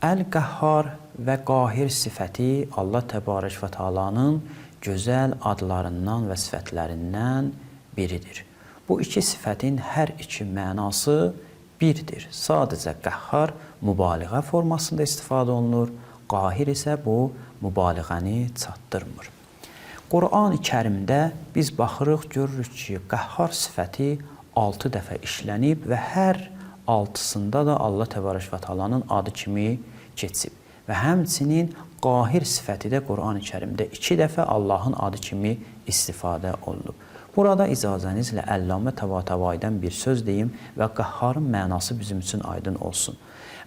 Əl-Qəhhar və Qahir sifəti Allah Təbarək və Teala'nın gözəl adlarından və sifətlərindən biridir. Bu iki sifətin hər iki mənası birdir. Sadəcə Qəhhar mübaliğə formasında istifadə olunur, Qahir isə bu mübaliğəni çatdırmır. Qur'an-ı Kərimdə biz baxırıq, görürük ki, Qəhhar sifəti 6 dəfə işlənib və hər 6-sında da Allah Təbarək və Teala'nın adı kimi keçib. Və həmçinin Qahir sifəti də Qur'an-ı Kərimdə 2 dəfə Allahın adı kimi istifadə olunub. Burada icazənizlə Əllamə Təbatəvaidən bir söz deyim və Qəhharın mənası bizim üçün aydın olsun.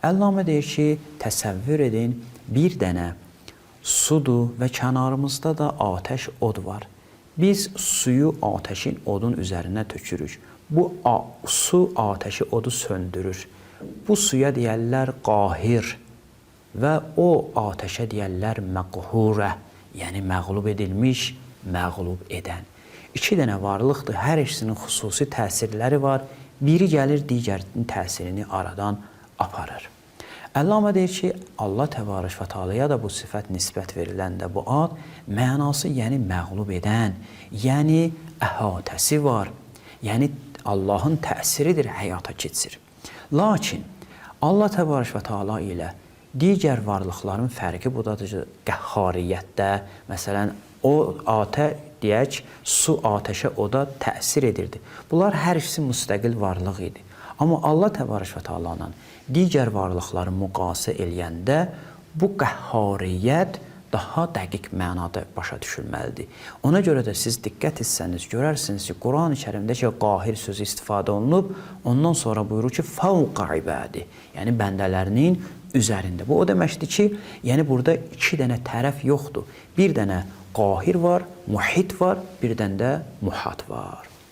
Əllamə deyir ki, təsəvvür edin, bir dənə sudur və kənarımızda da atəş od var. Biz suyu atəşin odun üzərinə tökürük. Bu su atəşi odu söndürür. Bu suya deyərlər Qahir və o atəşə deyərlər Məqhurə, yəni məğlub edilmiş, məğlub edən. İki dənə varlıqdır, hər ikisinin xüsusi təsirləri var. Biri gəlir, digərinin təsirini aradan aparır. Əllamə deyir ki, Allah Təbarək və Teala'ya da bu sifət nisbət veriləndə bu ad mənası, yəni məğlub edən, yəni əhatəsi var, yəni Allahın təsiridir, həyata keçir. Lakin Allah Təbarək və Teala ilə digər varlıqların fərqi budadır. Qəhhariyyətdə, məsələn, o deyək, su atəşə oda təsir edirdi. Bunlar hər ikisi müstəqil varlıq idi. Amma Allah Təbarək və Teala'nın digər varlıqları müqayisə eləyəndə bu qəhhariyyət daha dəqiq mənada başa düşülməlidir. Ona görə də siz diqqət etsəniz, görərsiniz ki, Quran-ı Kərimdə ki, Qahir sözü istifadə olunub, ondan sonra buyurur ki, fəvqa ibədi, yəni bəndələrinin üzərində. Bu o deməkdir ki, yəni burada iki dənə tərəf yoxdur. Bir dənə Qahir var, muhit var, birdən də muhat var.